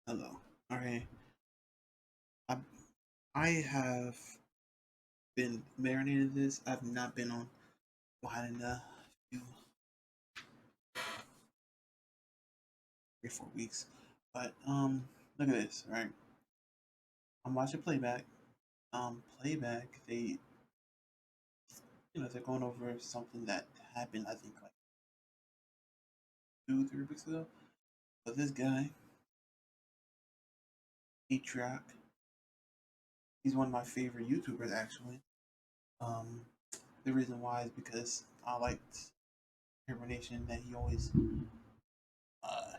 Hello. Okay. I I have been marinated in this. I've not been on wine in a few 3 4 weeks. But look at this, right? I'm watching playback. Playback, they're going over something that happened I think like 2 3 weeks ago. But this guy, Atrioc, he's one of my favorite YouTubers actually. Um the reason why is because I liked information that he always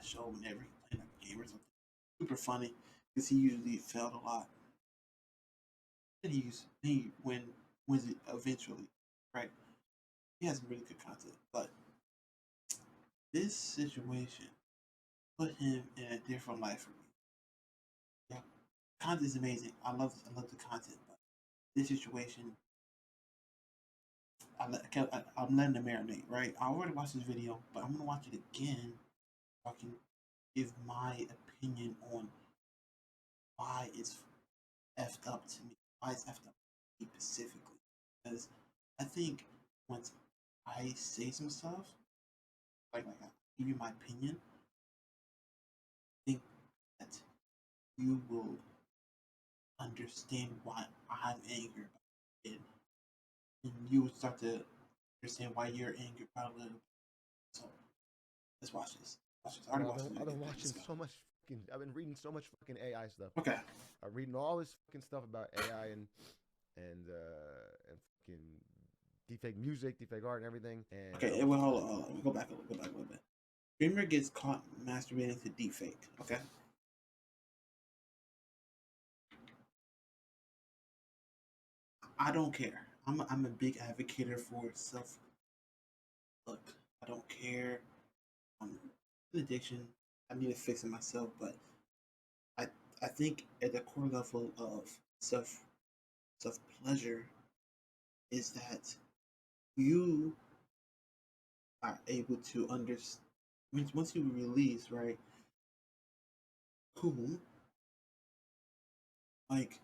show whenever he playing a game or something. Super funny because he usually failed a lot. And he wins it eventually, right? He has some really good content, but this situation put him in a different life for me. Yeah, content is amazing. I love the content, but this situation, I'm letting it marinate, right? I already watched this video, but I'm gonna watch it again so I can give my opinion on why it's effed up to me. Why it's effed up to me specifically. Because I think once I say some stuff, like I give you my opinion, I think that you will understand why I'm angry about it. And you will start to understand why you're angry about it a little bit. So let's watch this. Watch this. I already Bro, watched the I've video. been Let's watching go. so much fucking. I've been reading so much fucking AI stuff. Okay. I'm reading all this fucking stuff about AI and fucking deepfake music, deepfake art, and everything. And Okay. Well, hold on. Go back a little bit. Streamer gets caught masturbating to deepfake. Okay. I don't care. I'm a big advocate for self. Look, I don't care. An addiction. I need to fix it myself, but I I think at the core level of self pleasure is that you are able to understand once you release, right? Cool. Like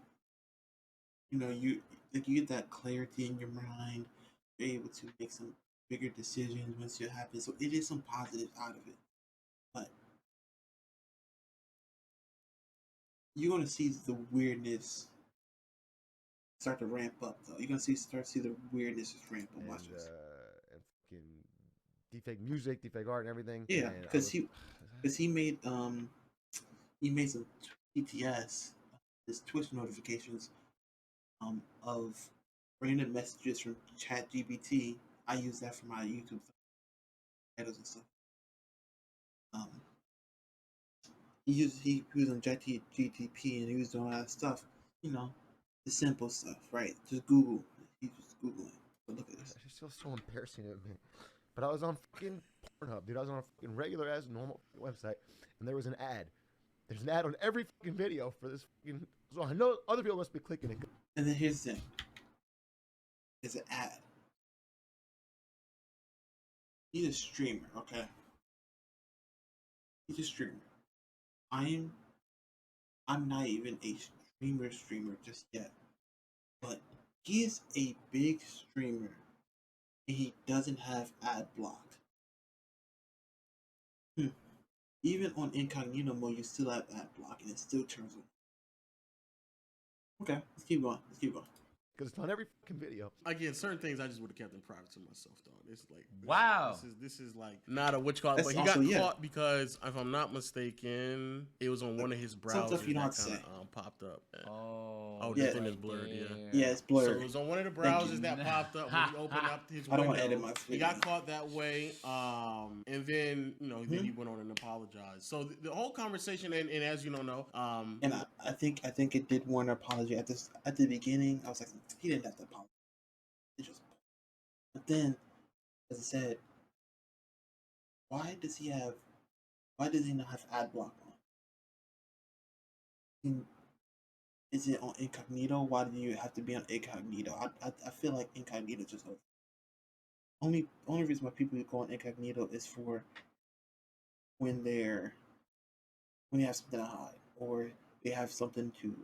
you get that clarity in your mind. You're able to make some bigger decisions once it happens. So it is some positive out of it, but you're gonna see the weirdness start to ramp up though. You're gonna start to see the weirdness just ramp up. Watch this. and fucking deepfake music, deepfake art, and everything. Yeah, And I because was, he made some TTS, his Twitch notifications of random messages from Chat GPT. I use that for my YouTube titles and stuff. Um, he was on GTP and he was doing a lot of stuff. You know, the simple stuff, right? Just Google. He's just googling. But look at this. it's just so embarrassing to me. But I was on fucking Pornhub, dude. I was on a fucking regular ass normal website, and there was an ad. There's an ad on every fucking video for this fucking. So I know other people must be clicking it. And then here's the thing. It's an ad. He's a streamer, okay? He's a streamer. I'm I'm not even a streamer just yet. But he is a big streamer and he doesn't have ad block. Hmm. Even on incognito mode, you still have ad block and it still turns on. Okay, let's keep going. Let's keep going. Because it's on every fucking video. Again, certain things I just would have kept in private to myself, dog. It's like Wow. This is like not a witch call, That's but he also, got yeah. caught because if I'm not mistaken, it was on one of his Some browsers stuff you don't that have to kind say. of popped up. Oh, Yeah. the thing is blurred. Yeah, it's So blurred. it was on one of the Thank you. browsers that popped up when he opened up his I don't window. want to edit my He video. got caught that way, and then then he went on and apologized. So the whole conversation, and as you don't know, And I think it did warrant an apology at the beginning. I was like, he didn't have to apologize. It just, but then, as I said, why does he not have ad block on? Is it on incognito? Why do you have to be on incognito? I feel like incognito just only reason why people go on incognito is for when you have something to hide or they have something to,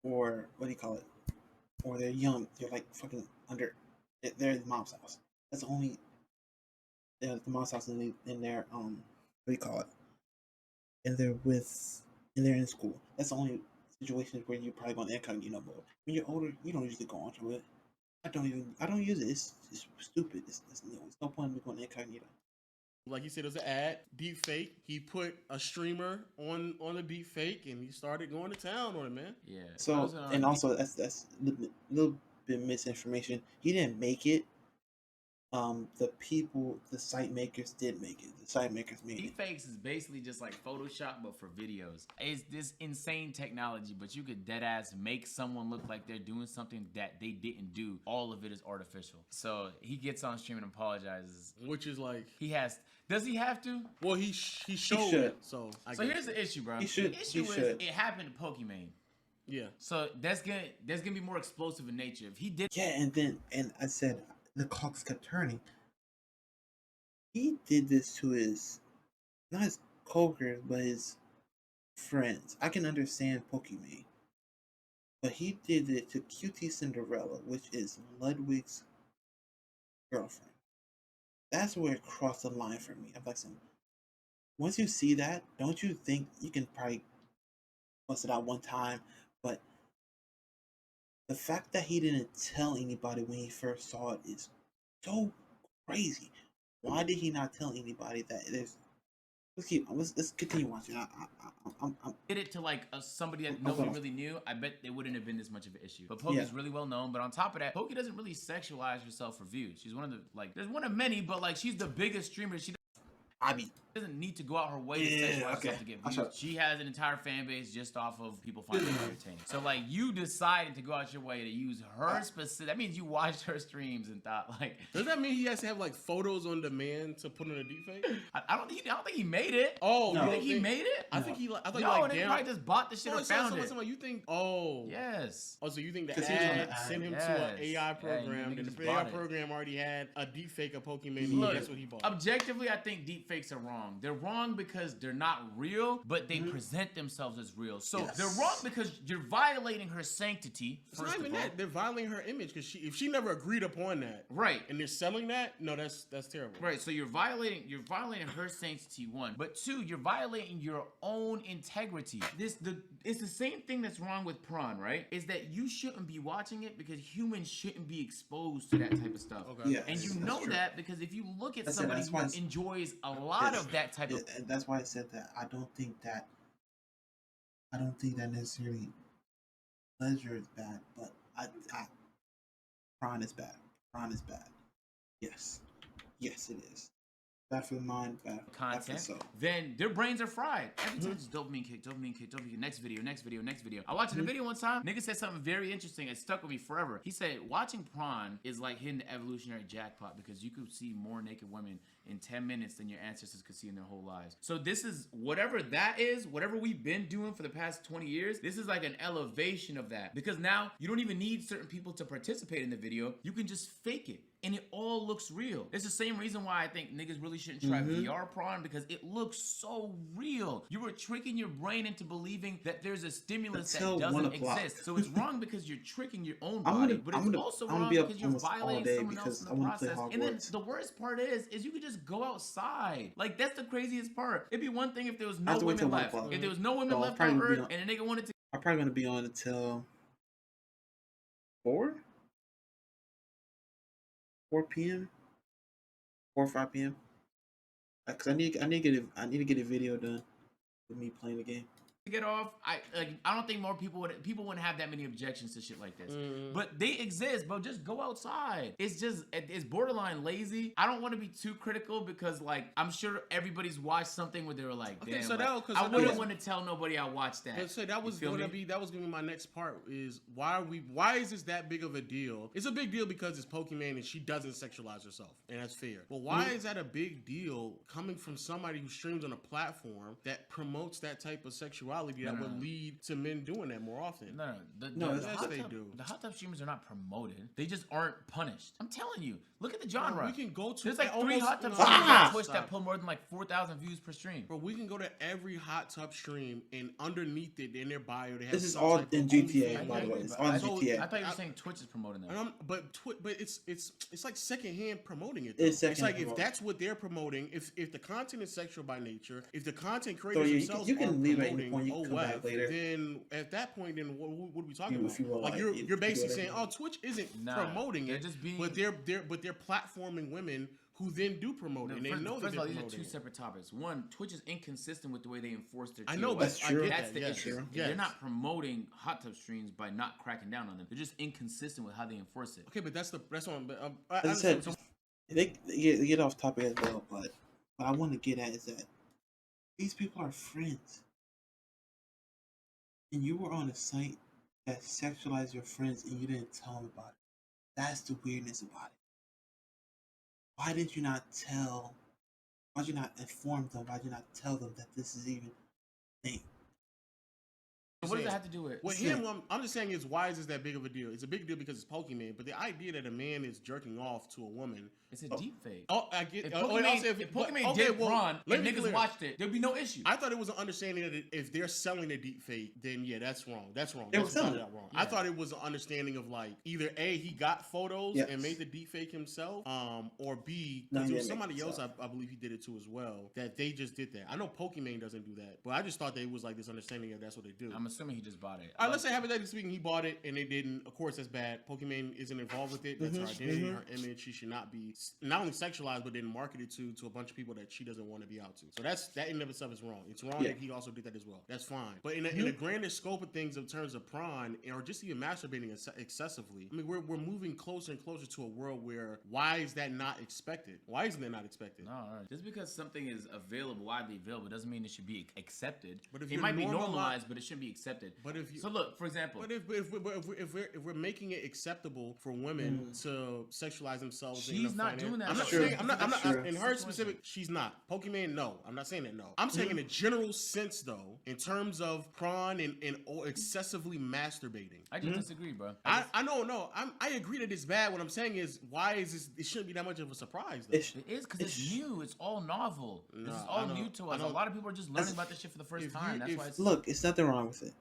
or what do you call it? Or they're young. They're like fucking under. They're at the mom's house. That's the only. They're at the mom's house, and they're what do you call it? And they're with, and they're in school. That's the only situation where you're probably going to incognito mode. When you're older, you don't usually go onto it. I don't use it. It's stupid. It's no point in me going incognito. Like you said, it was an ad, deep fake. He put a streamer on a deep fake, and he started going to town on it, man. Yeah. So and also that's a little bit misinformation. He didn't make it. The site makers did make it. The site makers made it. Deepfakes is basically just like Photoshop, but for videos. It's this insane technology, but you could dead ass make someone look like they're doing something that they didn't do. All of it is artificial. So he gets on stream and apologizes. Which is like He has. Does he have to? well, he showed should. it. So Here's the issue, bro. He should. The issue He is should. it happened to Pokimane. Yeah. So there's gonna be more explosive in nature. If he did, Yeah, and I said the clocks kept turning. He did this to not his coworkers, but his friends. I can understand Pokimane, but he did it to QT Cinderella, which is Ludwig's girlfriend. That's where it crossed the line for me. I'm like, once you see that, don't you think you can probably bust it out one time? But the fact that he didn't tell anybody when he first saw it is so crazy. Why did he not tell anybody that there's? Let's continue watching. I'm did it to like somebody that Oh, nobody hold on. really knew, I bet they wouldn't have been this much of an issue. But Poke is really well known. But on top of that, Poke doesn't really sexualize herself for views. She's one of the there's one of many, but like she's the biggest streamer. She doesn't need to go out her way to sexualize herself to get views. She has an entire fan base just off of people finding her entertaining. So like you decided to go out your way to use her specific. That means you watched her streams and thought like. Does that mean he has to have like photos on demand to put in a deepfake? I don't think he made it. Oh, No. You think he made it? I think he. I thought No, he like and they probably just bought the shit or found it. You think? Oh, Yes. Oh, so you think the 'Cause he was on ad the ad. sent him Yes. to an AI Yeah, you program, niggas and just the AI bought it. program already had a deepfake of Pokemon, Look, and that's what he bought. Objectively, I think deepfakes are wrong. They're wrong because they're not real, but they present themselves as real. So Yes. they're wrong because you're violating her sanctity. It's First not even of all. that. They're violating her image because if she never agreed upon that, Right. and they're selling that, no, that's terrible. Right, so you're violating her sanctity, one, but two, you're violating your own integrity. It's the same thing that's wrong with prawn, right? Is that you shouldn't be watching it because humans shouldn't be exposed to that type of stuff. Okay. Yeah, And you that's know true. that because if you look at That's it, somebody that's who why it's- enjoys a lot of that type of And that's why I said that I don't think that necessarily pleasure is bad, but prawn is bad. Prawn is bad. Yes, it is. Bad for the mind, bad for content, the soul. then their brains are fried. Every time it's dopamine kick, next video. I watched a video one time, nigga said something very interesting. It stuck with me forever. He said, watching prawn is like hitting the evolutionary jackpot because you could see more naked women in 10 minutes than your ancestors could see in their whole lives. So this is, whatever that is, whatever we've been doing for the past 20 years, this is like an elevation of that. Because now, you don't even need certain people to participate in the video. You can just fake it. And it all looks real. It's the same reason why I think niggas really shouldn't try VR prawn because it looks so real. You were tricking your brain into believing that there's a stimulus Until that 1 doesn't o'clock. exist. So it's wrong because you're tricking your own I'm body, gonna- but I'm it's gonna- also I'm gonna wrong be up because you're almost all violating day someone else because in I the wanna play process. And then Hogwarts. the worst part is you could just go outside. Like that's the craziest part. It'd be one thing if there was I no have to wait women till 1 left. o'clock. If there was no women So I'll left on probably be Earth and a nigga wanted to I'm probably gonna be on until 4 p.m. 4 or 5 p.m. Because I need to get a video done with me playing the game. get off, I don't think more people wouldn't have that many objections to shit like this. Mm. But they exist, bro. Just go outside. It's borderline lazy. I don't want to be too critical because like I'm sure everybody's watched something where they were like, Okay, damn, so like, that- 'cause I that wouldn't was- want to tell nobody I watched that. So that was You feel gonna me? be my next part is why is this that big of a deal? It's a big deal because it's Pokemon and she doesn't sexualize herself, and that's fair. But why is that a big deal coming from somebody who streams on a platform that promotes that type of sexuality? sexuality that would lead to men doing that more often. No, yes, they do. The hot tub streamers are not promoted. They just aren't punished. I'm telling you. Look at the genre. Bro, we can go to There's like almost, 3 hot tub no, streamers on stop. Twitch that pull more than like 4,000 views per stream. Bro, we can go to every hot tub stream and underneath it in their bio they have. This is all in GTA, by the way. It's on GTA. I thought you were saying Twitch is promoting them. But it's like secondhand promoting it. It's like secondhand if that's what they're promoting, if the content is sexual by nature, if the content So creators yeah, themselves you can are leave at any promoting point. You can come back later. then at that point, then what are we talking If you about? will, Like like, you're basically do saying, whatever. oh, Twitch isn't Nah, promoting they're it, just being- but they're platforming women who then do promote it, and they know that First of all, they're these are promoting two it. separate topics. One, Twitch is inconsistent with the way they enforce their I know, TOS. but That's true. I get That's that, the yes, issue. yes. They're not promoting hot tub streams by not cracking down on them. They're just inconsistent with how they enforce it. Okay, but that's what I'm. As I said, they get off topic as well, but what I want to get at is that these people are friends, and you were on a site that sexualized your friends, and you didn't tell them about it. That's the weirdness about it. Why did you not tell? Why did you not inform them? Why did you not tell them that this is even a thing? What does that have to do with? Well, I'm just saying is why is this that big of a deal? It's a big deal because it's Pokemon, but the idea that a man is jerking off to a woman. It's a deep fake. Oh, I get. If Pokemon did prawn and niggas watched it, there'd be no issue. I thought it was an understanding that if they're selling a deep fake, then yeah, that's wrong. That's wrong. They were That's selling wrong. it. Wrong. Yeah. I thought it was an understanding of like either A, he got photos Yes. and made the deep fake himself, or B, No, because he there was didn't make somebody it else himself. I believe he did it too as well. That they just did that. I know Pokemon doesn't do that, but I just thought that it was like this understanding that that's what they do. I'm assuming he just bought it. All right, let's say hypothetically speaking, he bought it and they didn't. Of course, that's bad. Pokemon isn't involved with it. That's her identity, her image. She should not be not only sexualized but then marketed to a bunch of people that she doesn't want to be out to. So that in and of itself is wrong. It's wrong Yeah. that he also did that as well. That's fine. But in a grander scope of things, in terms of prawn or just even masturbating excessively, I mean, we're moving closer and closer to a world where why is that not expected? Why isn't that not expected? No, just because something is available, widely available, doesn't mean it should be accepted. But if it you're might be normalized- normalized, but it shouldn't be accepted. But if you, So look, for example, But if we're making it acceptable for women to sexualize themselves, She's in not doing that. I'm not True. saying I'm not True. in her specific. She's not Pokemon. No, I'm not saying that. No, I'm saying in a general sense though, in terms of prawn and excessively masturbating. I just disagree, bro. I know, no, I agree that it's bad. What I'm saying is, why is this? It shouldn't be that much of a surprise. Though. It's, It is because it's new. It's all novel. This No, is I all know- new to I us. A know. lot of people are just learning about this shit for the first if time. you- That's if- why it's look, it's nothing wrong with it.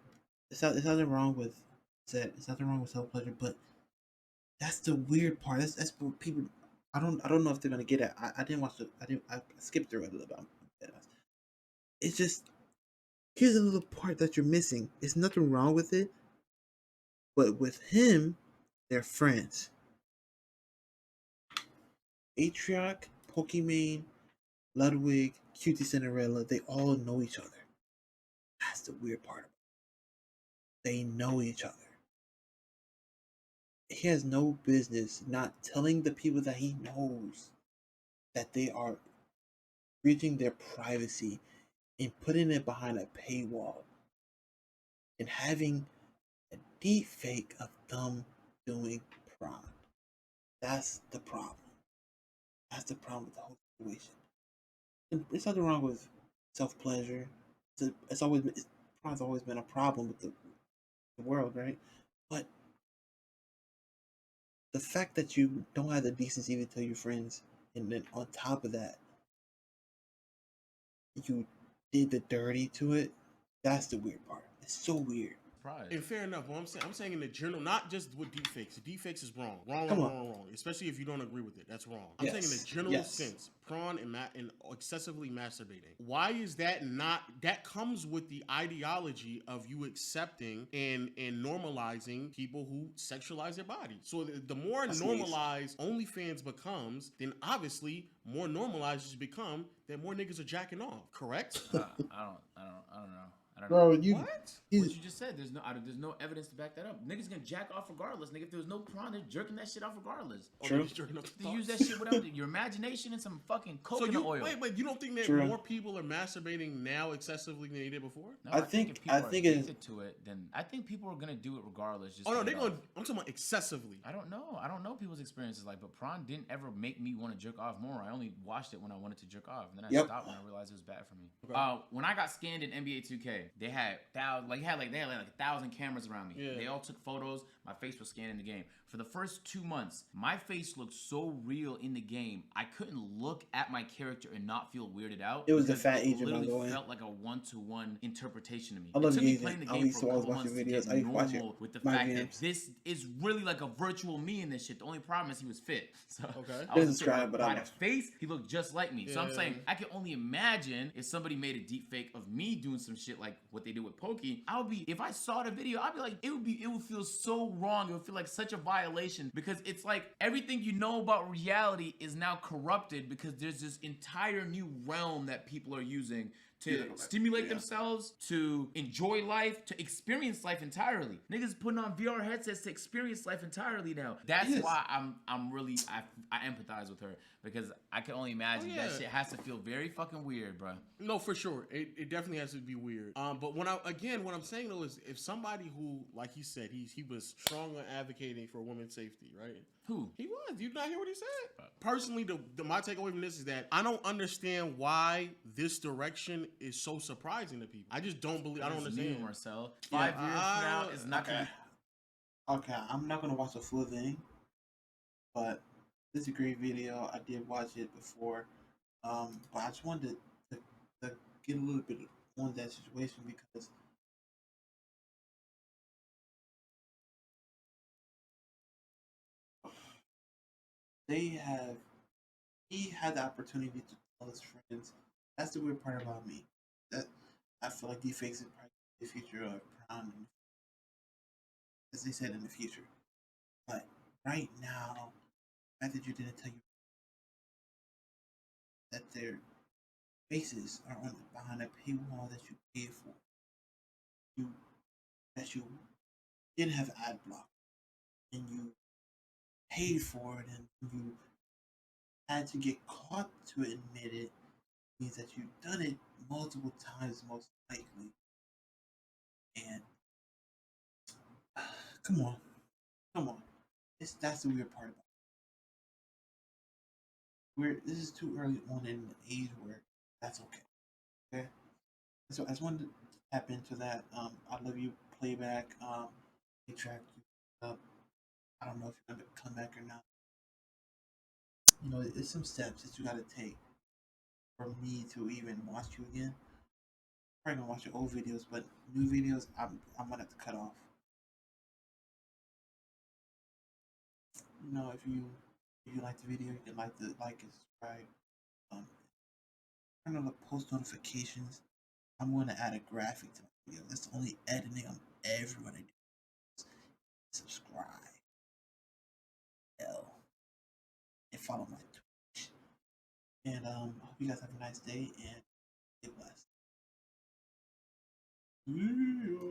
It's nothing wrong with that. It's nothing wrong with self pleasure, but that's the weird part. That's what people. I don't know if they're gonna get it. I didn't watch it. I skipped through it a little bit. It's just here's a little part that you're missing. There's nothing wrong with it, but with him, they're friends. Atrioc, Pokemon, Ludwig, Cutie Cinderella, they all know each other. That's the weird part. They know each other. He has no business not telling the people that he knows that they are breaching their privacy and putting it behind a paywall and having a deep fake of them doing prawn. That's the problem. That's the problem with the whole situation. And there's nothing wrong with self-pleasure. Prawn's always been a problem with the world, right? But the fact that you don't have the decency to tell your friends, and then on top of that, you did the dirty to it, that's the weird part. It's so weird. pride. And fair enough. What I'm saying in the general, not just with deepfakes. Deepfakes is wrong. Wrong. Especially if you don't agree with it. That's wrong. I'm saying in the general sense, prawn and excessively masturbating. Why is that not? That comes with the ideology of you accepting and normalizing people who sexualize their body. So the more normalized OnlyFans becomes, then obviously more normalized you become, that more niggas are jacking off. Correct? I don't know. Bro, What? What you just said, there's no evidence to back that up. Niggas gonna jack off regardless. Nigga, if there was no prawn, they're jerking that shit off regardless. True. They use that shit without your imagination and some fucking coconut oil. Wait, you don't think that True. more people are masturbating now excessively than they did before? No, I think if people are it's- addicted to it, then I think people are gonna do it regardless. Just Oh no, to they're get going. off. I'm talking about excessively. I don't know people's experiences like, but prawn didn't ever make me want to jerk off more. I only watched it when I wanted to jerk off, and then I stopped when I realized it was bad for me. Okay. When I got scanned in NBA 2K, they had like 1,000 cameras around me. Yeah. They all took photos. My face was scanned in the game. For the first 2 months, my face looked so real in the game. I couldn't look at my character and not feel weirded out. It was the because fat it agent, by literally the way. felt like a one-to-one interpretation to me. I love it took the me agent. playing the I game used for to a always couple watch months your to videos. get I used to watch normal with the my fact games. that this is really like a virtual me in this shit. The only problem is he was fit. So Okay. I was Didn't subscribe, but by I the watched. face, he looked just like me. So I'm Yeah. saying I can only imagine if somebody made a deep fake of me doing some shit like what they did with Pokey. If I saw the video, I'd be like, it would feel so wrong. It would feel like such a violation because it's like everything you know about reality is now corrupted because there's this entire new realm that people are using to stimulate themselves, to enjoy life, to experience life entirely. Niggas putting on VR headsets to experience life entirely now. That's why I'm really I empathize with her because I can only imagine that shit has to feel very fucking weird, bro. No, for sure. It definitely has to be weird. But what I'm saying though is if somebody who, like he said, he was strong on advocating for women's safety, right? Who? He was. You not hear what he said? Personally, my takeaway from this is that I don't understand why this direction is so surprising to people. I just don't believe. I don't understand. New, Marcel. 5 years from now is not gonna be. Okay, I'm not gonna watch the full thing, but this is a great video. I did watch it before, but I just wanted to get a little bit on that situation because he had the opportunity to tell his friends. That's the weird part about me. That I feel like deepfakes is probably the future of Prime, as they said in the future. But right now, the fact that you didn't tell you that their faces are behind a paywall that you paid for, that you didn't have ad block, and you paid for it, and you had to get caught to admit it, means that you've done it multiple times, most likely. And come on, that's the weird part about it. This is too early on in the age where that's okay. Okay, so I just wanted to tap into that. I love you, playback. Atrioc, I don't know if you're gonna come back or not. You know, there's some steps that you got to take for me to even watch you again. I'm probably gonna watch your old videos, but new videos, I'm gonna have to cut off. You know, if you like the video, you can like and subscribe. Um, turn on the post notifications. I'm going to add a graphic to my video. That's the only editing I'm ever going to do. Subscribe, and follow my Twitch. And I hope you guys have a nice day and stay blessed. Yeah.